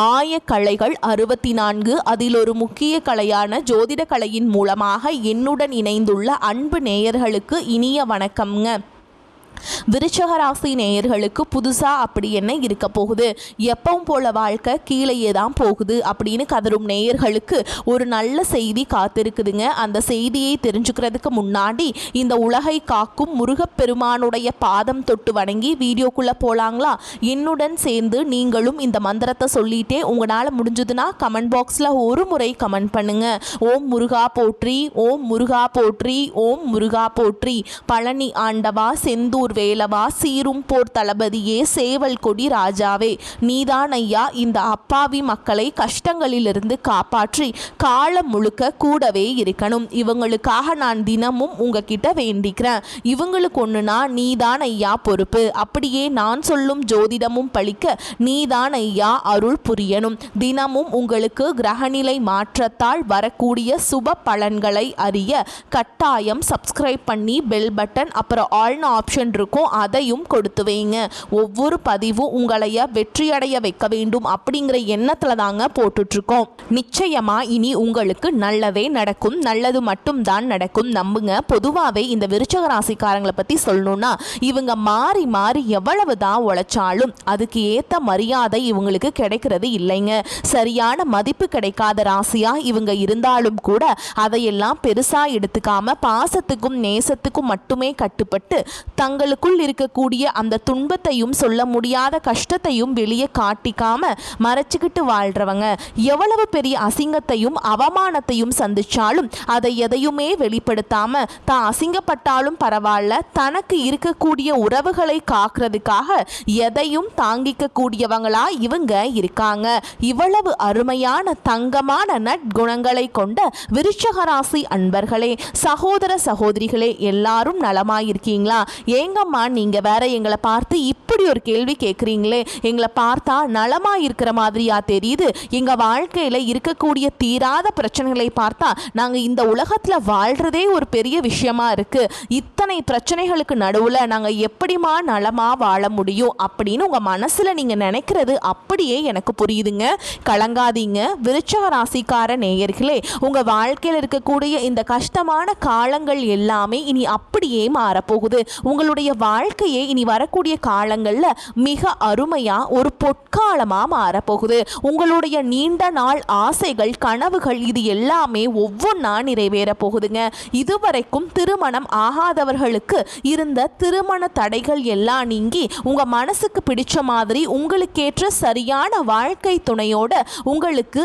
ஆயக்கலைகள் 64 அதில் ஒரு முக்கிய கலையான ஜோதிட கலையின் மூலமாக என்னுடன் இணைந்துள்ள அன்பு நேயர்களுக்கு இனிய வணக்கம்ங்க. விருச்சக ராசி நேயர்களுக்கு புதுசாக அப்படி என்ன இருக்க போகுது, எப்பவும் போல வாழ்க்கை கீழேயே தான் போகுது அப்படின்னு கதரும் நேயர்களுக்கு ஒரு நல்ல செய்தி காத்திருக்குதுங்க. அந்த செய்தியை தெரிஞ்சுக்கிறதுக்கு முன்னாடி இந்த உலகை காக்கும் முருகப்பெருமானுடைய பாதம் தொட்டு வணங்கி வீடியோக்குள்ளே போகலாங்களா? என்னுடன் சேர்ந்து நீங்களும் இந்த மந்திரத்தை சொல்லிட்டே உங்களால் முடிஞ்சதுன்னா கமெண்ட் பாக்ஸில் ஒரு முறை கமெண்ட் பண்ணுங்க. ஓம் முருகா போற்றி, ஓம் முருகா போற்றி, ஓம் முருகா போற்றி. பழனி ஆண்டவா, செந்தூர் வேலவா, சீரும் போர் தளபதியே, சேவல் கொடி ராஜாவே, நீதான் ஐயா இந்த அப்பாவி மக்களை கஷ்டங்களிலிருந்து காப்பாற்றி காலம் முழுக்க கூடவே இருக்கணும். இவங்களுக்காக நான் தினமும் உங்ககிட்ட வேண்டிக்கிறேன். இவங்களுக்கு ஒண்ணுனா நீதான் ஐயா பொறுப்பு. அப்படியே நான் சொல்லும் ஜோதிடமும் பழிக்க நீதான் ஐயா அருள் புரியணும். தினமும் உங்களுக்கு கிரகநிலை மாற்றத்தால் வரக்கூடிய சுப பலன்களை அறிய கட்டாயம் சப்ஸ்கிரைப் பண்ணி பெல் பட்டன் அப்புறம் ஆல்னு ஆப்ஷன் இருக்கும், அதையும் கொடுத்து வைங்க. ஒவ்வொரு பதிவும் உங்களைய வெற்றியடைய வைக்க வேண்டும் அப்படிங்கிற எண்ணத்துல தாங்க போட்டுட்ருக்கோம். நிச்சயமா இனி உங்களுக்கு நல்லதே நடக்கும், நல்லது மட்டும் தான் நடக்கும், நம்புங்க. பொதுவாகவே இந்த விருச்சக ராசிக்காரங்களை பற்றி சொல்லணும்னா இவங்க மாறி மாறி எவ்வளவு தான் உழைச்சாலும் அதுக்கு ஏற்ற மரியாதை இவங்களுக்கு கிடைக்கிறது இல்லைங்க. சரியான மதிப்பு கிடைக்காத ராசியா இவங்க இருந்தாலும் கூட அதையெல்லாம் பெருசா எடுத்துக்காம பாசத்துக்கும் நேசத்துக்கும் மட்டுமே கட்டுப்பட்டு தங்களுக்குள் இருக்கக்கூடிய அந்த துன்பத்தையும் சொல்ல முடியாத கஷ்டத்தையும் வெளியே காட்டிக்காம மறைச்சிக்கிட்டு வாழ்றவங்க. எவ்வளவு பெரிய அசிங்கத்தையும் அவமானத்தையும் சந்திச்சாலும் அதை எதையுமே வெளிப்படுத்தாம தான் அசிங்கப்பட்டாலும் பரவாயில்ல, தனக்கு இருக்கக்கூடிய உறவுகளை காக்கிறதுக்காக எதையும் தாங்கிக்க கூடியவங்களா இவங்க இருக்காங்க. இவ்வளவு அருமையான தங்கமான நற்குணங்களை கொண்ட விருச்சக ராசி அன்பர்களே, சகோதர சகோதரிகளே, எல்லாரும் நலமாயிருக்கீங்களா? ஏங்கம்மா நீங்க வேற எங்களை பார்த்து இப்படி ஒரு கேள்வி கேட்குறீங்களே, எங்களை பார்த்தா நலமா இருக்கிற மாதிரியா தெரியுது? எங்க வாழ்க்கையில இருக்கக்கூடிய தீராத பிரச்சனைகளை பார்த்தா நாங்க இந்த உலகத்துல வாழ்றதே ஒரு பெரிய விஷயமா இருக்கு. இத்தனை பிரச்சனைகளுக்கு நடுவுல நாங்க எப்படிமா நலமா வாழ முடியும் அப்படின்னு உங்க மனசுல நீங்க நினைக்கிறது அப்படியே எனக்கு புரியுதுங்க. கலங்காதீங்க விருச்சக ராசிக்கார நேயர்களே, உங்க வாழ்க்கையில் இருக்கக்கூடிய இந்த கஷ்டமான காலங்கள் எல்லாமே இனி அப்படியே மாறப்போகுது. உங்களுடைய வாழ்க்கையே இனி வரக்கூடிய காலங்கள்ல மிக அருமையா ஒரு பொற்காலமா மாறப்போகுது. உங்களுடைய நீண்ட நாள் ஆசைகள், கனவுகள் இது எல்லாமே ஒவ்வொன்றா நிறைவேற போகுதுங்க. இதுவரைக்கும் திருமணம் ஆகாதவர்களுக்கு இருந்த திருமண தடைகள் எல்லாம் நீங்கி உங்க மனசுக்கு பிடிச்ச மாதிரி உங்களுக்கேற்ற சரியான வாழ்க்கை துணையோட உங்களுக்கு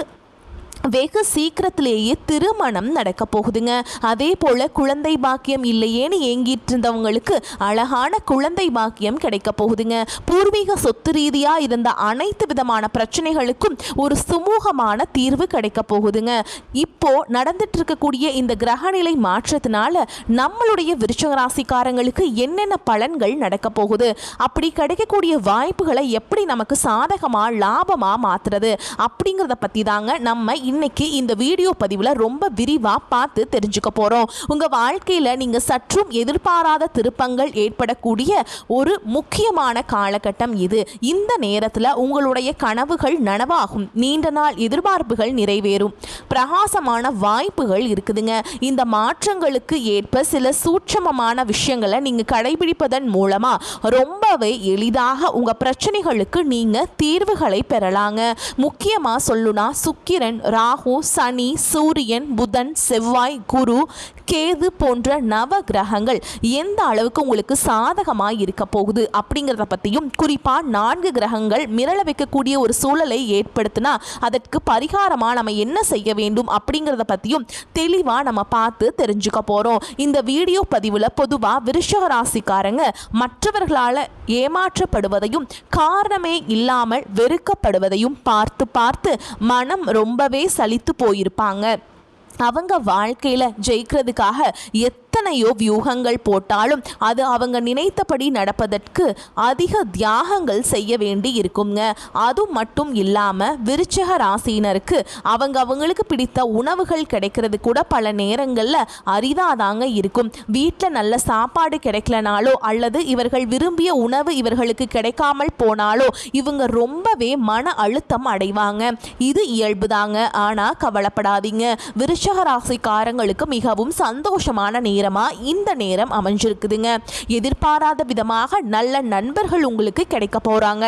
வெகு சீக்கிரத்திலேயே திருமணம் நடக்க போகுதுங்க. அதே போல குழந்தை பாக்கியம் இல்லையேன்னு ஏங்கிட்டு இருந்தவங்களுக்கு அழகான குழந்ை பாக்கியம் கிடைக்க போகுதுங்க. பூர்வீக சொத்து ரீதியா இருந்த அனைத்து விதமான பிரச்சனைகளுக்கும் ஒரு சுமூகமான தீர்வு கிடைக்க போகுதுங்க. இப்போ நடந்துட்டு இருக்கக்கூடிய இந்த கிரகநிலை மாற்றத்தினால நம்மளுடைய விருச்சக ராசிக்காரங்களுக்கு என்னென்ன பலன்கள் நடக்க போகுது, அப்படி கிடைக்கக்கூடிய வாய்ப்புகளை எப்படி நமக்கு சாதகமா லாபமா மாத்துறது அப்படிங்கிறத பத்தி தாங்க நம்ம இன்னைக்கு இந்த வீடியோ பதிவில் ரொம்ப விரிவாக பார்த்து தெரிஞ்சுக்க போகிறோம். உங்கள் வாழ்க்கையில் நீங்கள் சற்றும் எதிர்பாராத திருப்பங்கள் ஏற்படக்கூடிய ஒரு முக்கியமான காலகட்டம் இது. இந்த நேரத்தில் உங்களுடைய கனவுகள் நனவாகும், நீண்ட நாள் எதிர்பார்ப்புகள் நிறைவேறும், பிரகாசமான வாய்ப்புகள் இருக்குதுங்க. இந்த மாற்றங்களுக்கு ஏற்ப சில சூட்சமமான விஷயங்களை நீங்கள் கடைபிடிப்பதன் மூலமாக ரொம்பவே எளிதாக உங்கள் பிரச்சனைகளுக்கு நீங்கள் தீர்வுகளை பெறலாங்க. முக்கியமாக சொல்லுனா சுக்கிரன், ராகு, சனி, சூரியன், புதன், செவ்வாய், குரு, கேது போன்ற நவ கிரகங்கள் எந்த அளவுக்கு உங்களுக்கு சாதகமாக இருக்க போகுது அப்படிங்கிறத பற்றியும், குறிப்பாக 4 கிரகங்கள் மிரள வைக்கக்கூடிய ஒரு சூழலை ஏற்படுத்தினா அதற்கு பரிகாரமாக நம்ம என்ன செய்ய வேண்டும் அப்படிங்கிறத பற்றியும் தெளிவாக நம்ம பார்த்து தெரிஞ்சுக்க போகிறோம். இந்த வீடியோ பதிவில் பொதுவாக விருச்சக ராசிக்காரங்க மற்றவர்களால் ஏமாற்றப்படுவதையும் காரணமே இல்லாமல் வெறுக்கப்படுவதையும் பார்த்து பார்த்து மனம் ரொம்பவே சலித்து போயிருப்பாங்க. அவங்க வாழ்க்கையில் ஜெயிக்கிறதுக்காக எத்தனையோ வியூகங்கள் போட்டாலும் அது அவங்க நினைத்தபடி நடப்பதற்கு அதிக தியாகங்கள் செய்ய வேண்டி இருக்குங்க. அது மட்டும் இல்லாமல் விருச்சிக ராசியினருக்கு அவங்களுக்கு பிடித்த உணவுகள் கிடைக்கிறது கூட பல நேரங்களில் அரிதாதாங்க இருக்கும். வீட்டில் நல்ல சாப்பாடு கிடைக்கலனாலோ அல்லது இவர்கள் விரும்பிய உணவு இவர்களுக்கு கிடைக்காமல் போனாலோ இவங்க ரொம்பவே மன அழுத்தம் அடைவாங்க. இது இயல்புதாங்க. ஆனால் கவலைப்படாதீங்க, விருச்சிக ராசிக்காரங்களுக்கு மிகவும் சந்தோஷமான நேரமா இந்த நேரம் அமைஞ்சிருக்குதுங்க. எதிர்பாராத விதமாக நல்ல நண்பர்கள் உங்களுக்கு கிடைக்க போறாங்க.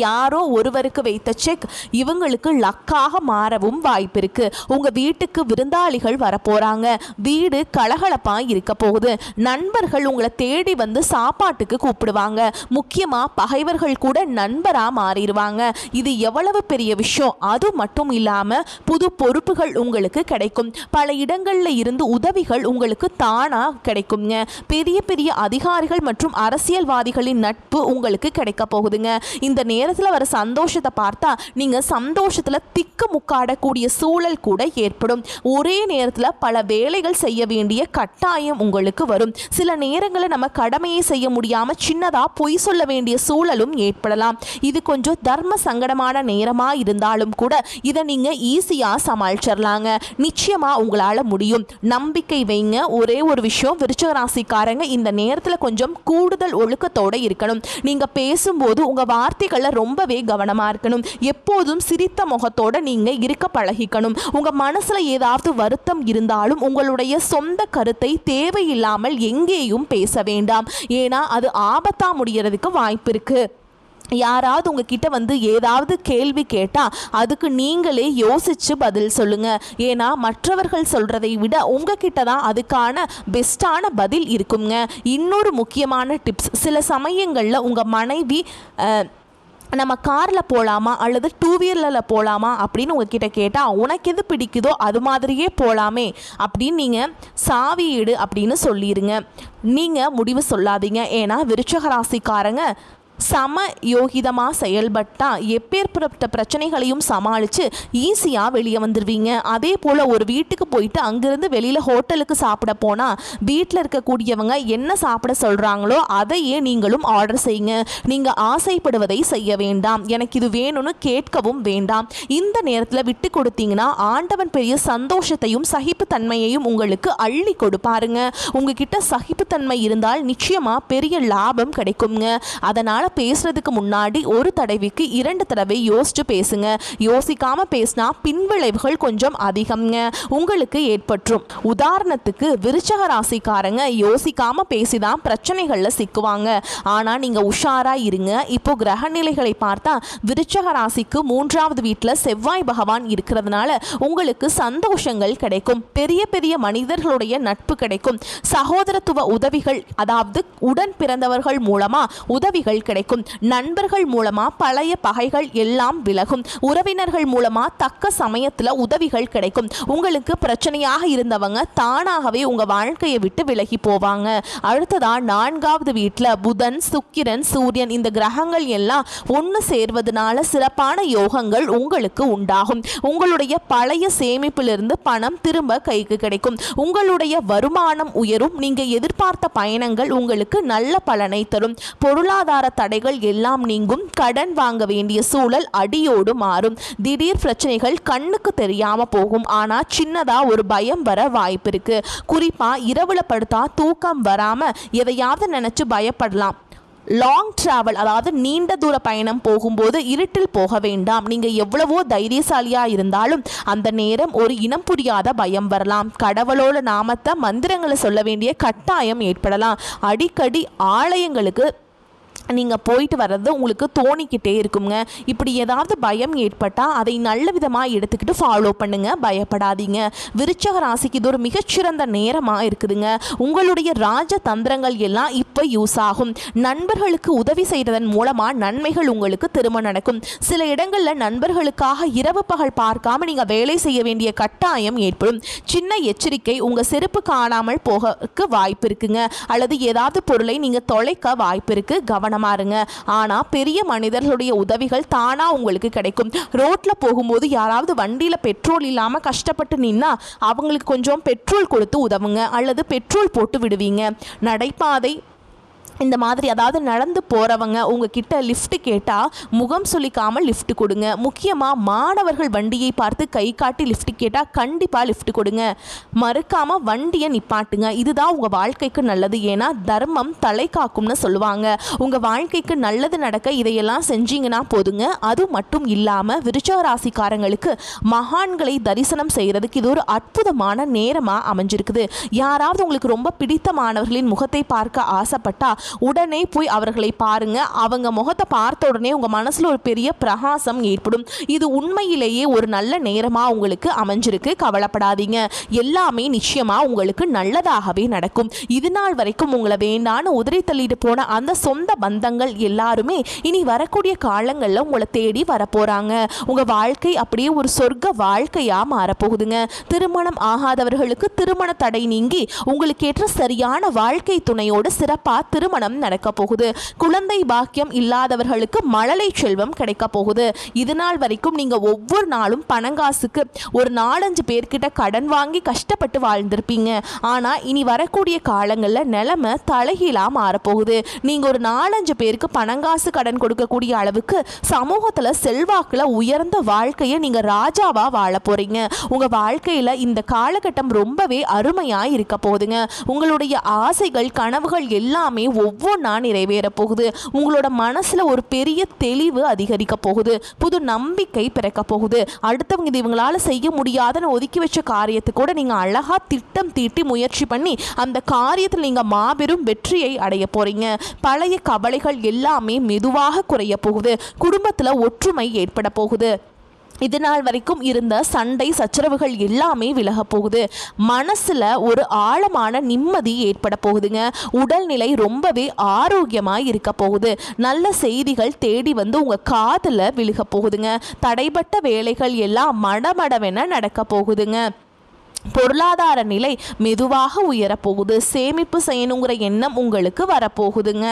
யாரோ ஒருவருக்கு வைத்த செக் இவங்களுக்கு லக்காக மாறவும் வாய்ப்பு இருக்கு. உங்க வீட்டுக்கு விருந்தாளிகள் வரப்போறாங்க. வீடு கலகலப்பாக இருக்க போகுது. நண்பர்கள் உங்களை தேடி வந்து சாப்பாட்டுக்கு கூப்பிடுவாங்க. முக்கியமா பகைவர்கள் கூட நண்பரா மாறிடுவாங்க. இது எவ்வளவு பெரிய விஷயம். அது மட்டும் இல்லாம புது பொறுப்புகள் உங்களுக்கு கிடைக்கும். பல இடங்கள்ல இருந்து உதவிகள் உங்களுக்கு தானா கிடைக்குங்க. பெரிய பெரிய அதிகாரிகள் மற்றும் அரசியல்வாதிகளின் நட்பு உங்களுக்கு கிடைக்க போகுதுங்க. இந்த நேரத்தில் வர சந்தோஷத்தை பார்த்தா நீங்கள் சந்தோஷத்தில் திக்கு முக்காடக்கூடிய சூழல் கூட ஏற்படும். ஒரே நேரத்தில் பல வேலைகள் செய்ய வேண்டிய கட்டாயம் உங்களுக்கு வரும். சில நேரங்களில் நம்ம கடமையை செய்ய முடியாமல் சின்னதாக பொய் சொல்ல வேண்டிய சூழலும் ஏற்படலாம். இது கொஞ்சம் தர்ம சங்கடமான நேரமாக இருந்தாலும் கூட இதை நீங்கள் ஈஸியாக சமாளிச்சிடலாங்க. நிச்சயமாக உங்களால் முடியும். நம்பிக்கை வைங்க. ஒரே ஒரு விஷயம், விருச்சிக ராசிக்காரங்க இந்த நேரத்தில் கொஞ்சம் கூடுதல் ஒழுக்கத்தோடு இருக்கணும். நீங்கள் பேசும்போது உங்கள் வார்த்தைகளை ரொம்பவே கவனமா இருக்கணும். எப்போதும் சிரித்த முகத்தோட நீங்க இருக்க பழகிக்கணும். உங்க மனசுல ஏதாவது வருத்தம் இருந்தாலும் உங்களுடைய சொந்த கருத்தை தேவையில்லாமல் எங்கேயும் பேச வேண்டாம். ஏன்னா அது ஆபத்தா முடியறதுக்கு வாய்ப்பு இருக்கு. யாராவது உங்ககிட்ட வந்து ஏதாவது கேள்வி கேட்டால் அதுக்கு நீங்களே யோசித்து பதில் சொல்லுங்கள். ஏன்னா மற்றவர்கள் சொல்கிறதை விட உங்ககிட்ட தான் அதுக்கான பெஸ்ட்டான பதில் இருக்குங்க. இன்னொரு முக்கியமான டிப்ஸ், சில சமயங்களில் உங்கள் மனைவி நம்ம காரில் போகலாமா அல்லது டூ வீலரில் போகலாமா அப்படின்னு உங்ககிட்ட கேட்டால் உனக்கு எது பிடிக்குதோ அது மாதிரியே போகலாமே அப்படின்னு நீங்கள் சாவியீடு அப்படின்னு சொல்லிடுங்க. நீங்கள் முடிவு சொல்லாதீங்க. ஏன்னா விருச்சிக ராசிக்காரங்க சம யோகிதமாக செயல்பட்டால் எப்பேற்பட்ட பிரச்சனைகளையும் சமாளித்து ஈஸியாக வெளியே வந்துடுவீங்க. அதே போல் ஒரு வீட்டுக்கு போயிட்டு அங்கேருந்து வெளியில் ஹோட்டலுக்கு சாப்பிட போனால் வீட்டில் இருக்கக்கூடியவங்க என்ன சாப்பிட சொல்கிறாங்களோ அதையே நீங்களும் ஆர்டர் செய்யுங்க. நீங்கள் ஆசைப்படுவதை செய்ய வேண்டாம். எனக்கு இது வேணும்னு கேட்கவும் வேண்டாம். இந்த நேரத்தில் விட்டு கொடுத்தீங்கன்னா ஆண்டவன் பெரிய சந்தோஷத்தையும் சகிப்புத்தன்மையையும் உங்களுக்கு அள்ளி கொடுப்பாருங்க. உங்ககிட்ட சகிப்புத்தன்மை இருந்தால் நிச்சயமாக பெரிய லாபம் கிடைக்குங்க. அதனால் பேசுறதுக்கு முன்னாடி ஒரு தடவைக்கு 2 தடவை யோசிச்சு பேசுங்க. யோசிக்காம பேசினா பின்விளைவுகள் கொஞ்சம் அதிகம்ங்க உங்களுக்கு ஏற்பட்டுரும். உதாரணத்துக்கு விருச்சிக ராசிக்காரங்க யோசிக்காம பேசிதான் பிரச்சனைகள்ல சிக்குவாங்க. ஆனா நீங்க உஷாரா இருங்க. இப்போ கிரக நிலைகளை பார்த்தா விருச்சிக ராசிக்கு 3வது வீட்டுல செவ்வாய் பகவான் இருக்கிறதுனால உங்களுக்கு சந்தோஷங்கள் கிடைக்கும். பெரிய பெரிய மனிதர்களுடைய நட்பு கிடைக்கும். சகோதரத்துவ உதவிகள், அதாவது உடன் பிறந்தவர்கள் மூலமா உதவிகள் கிடைக்கும். நண்பர்கள் மூலமா பழைய பகைகள் எல்லாம் விலகும். உறவினர்கள் மூலமா தக்க சமயத்துல உதவிகள் கிடைக்கும். உங்களுக்கு பிரச்சனையாக இருந்தவங்க தானாகவே உங்க வாழ்க்கையை விட்டு விலகி போவாங்க. அடுத்ததா 4வது வீட்டுல புதன், சுக்கிரன், சூரியன் இந்த கிரகங்கள் எல்லாம் ஒன்று சேர்வதனால சிறப்பான யோகங்கள் உங்களுக்கு உண்டாகும். உங்களுடைய பழைய சேமிப்பிலிருந்து பணம் திரும்ப கைக்கு கிடைக்கும். உங்களுடைய வருமானம் உயரும். நீங்க எதிர்பார்த்த பயணங்கள் உங்களுக்கு நல்ல பலனை தரும். பொருளாதார தடைகள் எல்லாம் நீங்கும். கடன் வாங்க வேண்டிய சூழல் அடியோடு மாறும். திடீர் பிரச்சனைகள் கண்ணுக்கு தெரியாம போகும். ஆனா சின்னதா ஒரு பயம் வர வாய்ப்பு இருக்கு. குறிப்பா இரவுல படுத்தா தூக்கம் வராம எதையாவது நினைச்சு பயப்படலாம். லாங் டிராவல், அதாவது நீண்ட தூர பயணம் போகும்போது இருட்டில் போக வேண்டாம். நீங்கள் எவ்வளவோ தைரியசாலியாக இருந்தாலும் அந்த நேரம் ஒரு இனம் புரியாத பயம் வரலாம். கடவுளோட நாமத்தை மந்திரங்களை சொல்ல வேண்டிய கட்டாயம் ஏற்படலாம். அடிக்கடி ஆலயங்களுக்கு நீங்கள் போயிட்டு வர்றது உங்களுக்கு தோணிக்கிட்டே இருக்குங்க. இப்படி ஏதாவது பயம் ஏற்பட்டால் அதை நல்ல விதமாக எடுத்துக்கிட்டு ஃபாலோ பண்ணுங்க. பயப்படாதீங்க. விருச்சிக ராசிக்கு இது ஒரு மிகச்சிறந்த நேரமாக இருக்குதுங்க. உங்களுடைய ராஜ தந்திரங்கள் எல்லாம் இப்போ யூஸ் ஆகும். நண்பர்களுக்கு உதவி செய்வதன் மூலமாக நன்மைகள் உங்களுக்கு திரும்ப நடக்கும். சில இடங்களில் நண்பர்களுக்காக இரவு பகல் பார்க்காம நீங்கள் வேலை செய்ய வேண்டிய கட்டாயம் ஏற்படும். சின்ன எச்சரிக்கை, உங்கள் செருப்பு காணாமல் போகக்கு வாய்ப்பு இருக்குங்க. அல்லது ஏதாவது பொருளை நீங்கள் தொலைக்க வாய்ப்பு இருக்கு. கவனம் கவனமாக இருங்க. ஆனால் பெரிய மனிதர்களுடைய உதவிகள் தானாக உங்களுக்கு கிடைக்கும். ரோட்டில் போகும்போது யாராவது வண்டியில் பெட்ரோல் இல்லாமல் கஷ்டப்பட்டு நின்னா அவங்களுக்கு கொஞ்சம் பெட்ரோல் கொடுத்து உதவுங்க, அல்லது பெட்ரோல் போட்டு விடுவீங்க. நடைபாதை இந்த மாதிரி அதாவது நடந்து போகிறவங்க உங்ககிட்ட லிஃப்ட் கேட்டால் முகம் சொல்லிக்காமல் லிஃப்ட் கொடுங்க. முக்கியமாக மாணவர்கள் வண்டியை பார்த்து கை காட்டி லிஃப்ட் கேட்டால் கண்டிப்பாக லிஃப்ட் கொடுங்க. மறுக்காமல் வண்டியை நிப்பாட்டுங்க. இதுதான் உங்கள் வாழ்க்கைக்கு நல்லது. ஏன்னா தர்மம் தலை காக்கும்னு சொல்லுவாங்க. உங்கள் வாழ்க்கைக்கு நல்லது நடக்க இதையெல்லாம் செஞ்சீங்கன்னா போதுங்க. அது மட்டும் இல்லாமல் விருச்சிக ராசிக்காரங்களுக்கு மகான்களை தரிசனம் செய்கிறதுக்கு இது ஒரு அற்புதமான நேரமாக அமைஞ்சிருக்குது. யாராவது உங்களுக்கு ரொம்ப பிடித்தமானவர்களின் முகத்தை பார்க்க ஆசைப்பட்டா உடனே போய் அவர்களை பாருங்க. அவங்க முகத்தை பார்த்த உடனே உங்க மனசுல ஒரு பெரிய பிரகாசம் ஏற்படும். இது உண்மையிலேயே ஒரு நல்ல நேரமா உங்களுக்கு அமைஞ்சிருக்கு. கவலைப்படாதீங்க, எல்லாமே நிச்சயமா உங்களுக்கு நல்லதாகவே நடக்கும். இது நாள் வரைக்கும் உங்களை வேண்டான்னு உதறி தள்ளிட்டு போன அந்த சொந்த பந்தங்கள் எல்லாருமே இனி வரக்கூடிய காலங்களில் உங்களை தேடி வரப்போறாங்க. உங்க வாழ்க்கை அப்படியே ஒரு சொர்க்க வாழ்க்கையா மாறப்போகுதுங்க. திருமணம் ஆகாதவர்களுக்கு திருமண தடை நீங்கி உங்களுக்கு ஏற்ற சரியான வாழ்க்கை துணையோடு சிறப்பா திருமணம் நடக்க போகுது. குழந்தை பாக்கியம் இல்லாதவர்களுக்கு மழலை செல்வம் கிடைக்க போகுது. இது நாள் வரைக்கும் நீங்க ஒவ்வொரு நாளும் பணங்காசுக்கு ஒரு 4-5 பேர்கிட்ட கடன் வாங்கி கஷ்டப்பட்டு வாழ்ந்திருப்பீங்க. ஆனா இனி வரக்கூடிய காலங்களில் நிலைமை தலைகீழா மாறப்போகுது. நீங்க ஒரு 4-5 பேருக்கு பணங்காசு கடன் கொடுக்கக்கூடிய அளவுக்கு சமூகத்துல செல்வாக்குல உயர்ந்த வாழ்க்கையை நீங்க ராஜாவா வாழ போறீங்க. உங்க வாழ்க்கையில இந்த காலகட்டம் ரொம்பவே அருமையா இருக்க போகுதுங்க. உங்களுடைய ஆசைகள் கனவுகள் எல்லாமே ஒவ்வொன்றா நிறைவேற போகுது. உங்களோட மனசுல ஒரு பெரிய தெளிவு அதிகரிக்க போகுது. புது நம்பிக்கை பிறக்க போகுது. அடுத்தவங்க இது இவங்களால செய்ய முடியாதுன்னு ஒதுக்கி வச்ச காரியத்தை கூட நீங்க அழகா திட்டம் தீட்டி முயற்சி பண்ணி அந்த காரியத்தில் நீங்க மாபெரும் வெற்றியை அடைய போறீங்க. பழைய கவலைகள் எல்லாமே மெதுவாக குறைய போகுது. குடும்பத்துல ஒற்றுமை ஏற்பட போகுது. இது நாள் வரைக்கும் இருந்த சண்டை சச்சரவுகள் எல்லாமே விலக போகுது. மனசுல ஒரு ஆழமான நிம்மதி ஏற்பட போகுதுங்க. உடல்நிலை ரொம்பவே ஆரோக்கியமாக இருக்க போகுது. நல்ல செய்திகள் தேடி வந்து உங்க காதுல விழுக போகுதுங்க. தடைப்பட்ட வேலைகள் எல்லாம் மடமடவென நடக்க போகுதுங்க. பொருளாதார நிலை மெதுவாக உயரப்போகுது. சேமிப்பு செய்யணுங்கிற எண்ணம் உங்களுக்கு வரப்போகுதுங்க.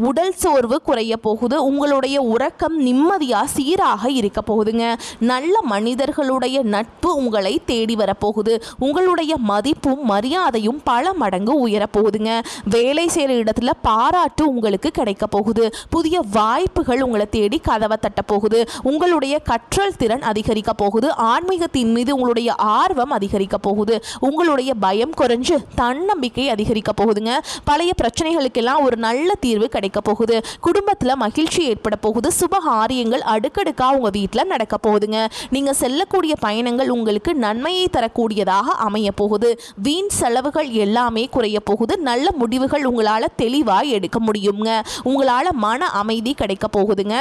உடல் சோர்வு குறைய போகுது. உங்களுடைய உறக்கம் நிம்மதியாக சீராக இருக்க போகுதுங்க. நல்ல மனிதர்களுடைய நட்பு உங்களை தேடி வரப்போகுது. உங்களுடைய மதிப்பும் மரியாதையும் பல மடங்கு உயரப்போகுதுங்க. வேலை செய்கிற இடத்துல பாராட்டு உங்களுக்கு கிடைக்க போகுது. புதிய வாய்ப்புகள் உங்களை தேடி கதவை தட்ட போகுது. உங்களுடைய கற்றல் திறன் அதிகரிக்க போகுது. ஆன்மீகத்தின் மீது உங்களுடைய ஆர்வம் அதிகரிக்க போகுது. உங்களுடைய பயம் குறைஞ்சு தன்னம்பிக்கை அதிகரிக்க போகுதுங்க. பழைய பிரச்சனைகளுக்கெல்லாம் ஒரு நல்ல தீர்வு கிடைக்க போகுது. குடும்பத்துல மகிழ்ச்சி ஏற்பட போகுது. சுபகாரியங்கள் அடுக்கடுக்கா உங்க வீட்டில் நடக்க போகுதுங்க. நீங்க செல்லக்கூடிய பயணங்கள் உங்களுக்கு நன்மையை தரக்கூடியதாக அமைய போகுது. வீண் செலவுகள் எல்லாமே குறைய போகுது. நல்ல முடிவுகள் உங்களால தெளிவாக எடுக்க முடியுங்க. உங்களால மன அமைதி கிடைக்க போகுதுங்க.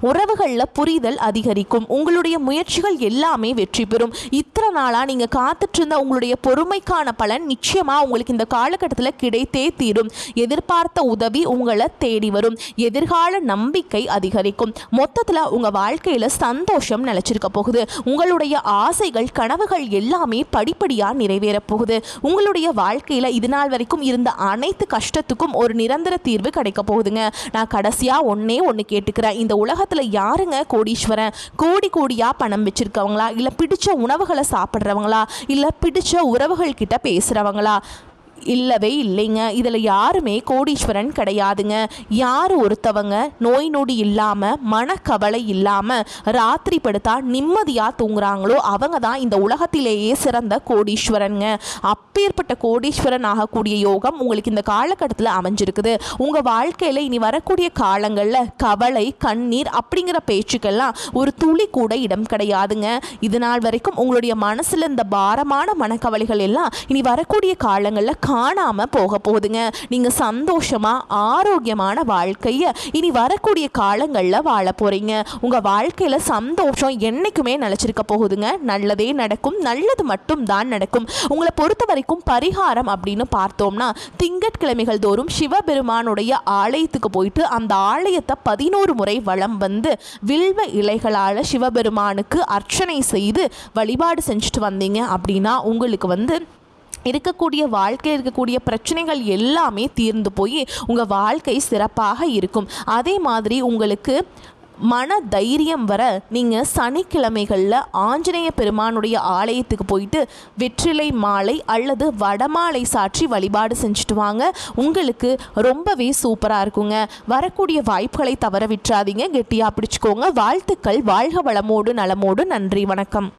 உறவுகளில் புரிதல் அதிகரிக்கும். உங்களுடைய முயற்சிகள் எல்லாமே வெற்றி பெறும். இத்தனை நாளாக நீங்கள் காத்துட்டு இருந்த உங்களுடைய பொறுமைக்கான பலன் நிச்சயமாக உங்களுக்கு இந்த காலகட்டத்தில் கிடைத்தே தீரும். எதிர்பார்த்த உதவி உங்களை தேடி வரும். எதிர்கால நம்பிக்கை அதிகரிக்கும். மொத்தத்தில் உங்கள் வாழ்க்கையில் சந்தோஷம் நிலைச்சிருக்க போகுது. உங்களுடைய ஆசைகள் கனவுகள் எல்லாமே படிப்படியாக நிறைவேறப் போகுது. உங்களுடைய வாழ்க்கையில் இது நாள் வரைக்கும் இருந்த அனைத்து கஷ்டத்துக்கும் ஒரு நிரந்தர தீர்வு கிடைக்க போகுதுங்க. நான் கடைசியாக ஒன்று கேட்டுக்கிறேன். இந்த உலகத்துல யாருங்க கோடீஸ்வரன்? கோடி கோடியா பணம் வச்சிருக்கவங்களா, இல்ல பிடிச்ச உணவுகளை சாப்பிட்றவங்களா, இல்ல பிடிச்ச உறவுகள் கிட்ட பேசுறவங்களா? இல்லவே இல்லைங்க. இதில் யாருமே கோடீஸ்வரன் கிடையாதுங்க. யார் ஒருத்தவங்க நோய் நொடி இல்லாமல் மனக்கவலை இல்லாமல் ராத்திரி படுத்தா நிம்மதியாக தூங்குறாங்களோ அவங்க தான் இந்த உலகத்திலேயே சிறந்த கோடீஸ்வரனுங்க. அப்பேற்பட்ட கோடீஸ்வரன் ஆகக்கூடிய யோகம் உங்களுக்கு இந்த காலகட்டத்தில் அமைஞ்சிருக்குது. உங்கள் வாழ்க்கையில் இனி வரக்கூடிய காலங்களில் கவலை கண்ணீர் அப்படிங்கிற பேச்சுக்கெல்லாம் ஒரு துளி கூட இடம் கிடையாதுங்க. இது நாள் வரைக்கும் உங்களுடைய மனசில் இந்த பாரமான மனக்கவலைகள் எல்லாம் இனி வரக்கூடிய காலங்களில் காணாம போக போகுதுங்க. நீங்க சந்தோஷமா ஆரோக்கியமான வாழ்க்கையை இனி வரக்கூடிய காலங்களில் வாழ போறீங்க. உங்க வாழ்க்கையில சந்தோஷம் என்னைக்குமே நிலைச்சிருக்க போகுதுங்க. நல்லதே நடக்கும். நல்லது மட்டும் தான் நடக்கும். உங்களை பொறுத்த வரைக்கும் பரிகாரம் அப்படின்னு பார்த்தோம்னா திங்கட்கிழமைகள் தோறும் சிவபெருமானுடைய ஆலயத்துக்கு போயிட்டு அந்த ஆலயத்தை 11 முறை வலம் வந்து வில்வ இலைகளால் சிவபெருமானுக்கு அர்ச்சனை செய்து வழிபாடு செஞ்சுட்டு வந்தீங்க அப்படின்னா உங்களுக்கு இருக்கக்கூடிய வாழ்க்கையில் இருக்கக்கூடிய பிரச்சனைகள் எல்லாமே தீர்ந்து போய் உங்கள் வாழ்க்கை சிறப்பாக இருக்கும். அதே மாதிரி உங்களுக்கு மன தைரியம் வர நீங்கள் சனிக்கிழமைகளில் ஆஞ்சநேய பெருமானுடைய ஆலயத்துக்கு போயிட்டு வெற்றிலை மாலை அல்லது வடமாலை சாற்றி வழிபாடு செஞ்சுட்டு வாங்க. உங்களுக்கு ரொம்பவே சூப்பராக இருக்குங்க. வரக்கூடிய வாய்ப்புகளை தவற விட்டுறாதீங்க, கெட்டியாக பிடிச்சிக்கோங்க. வாழ்த்துக்கள். வாழ்க வளமோடு நலமோடு. நன்றி, வணக்கம்.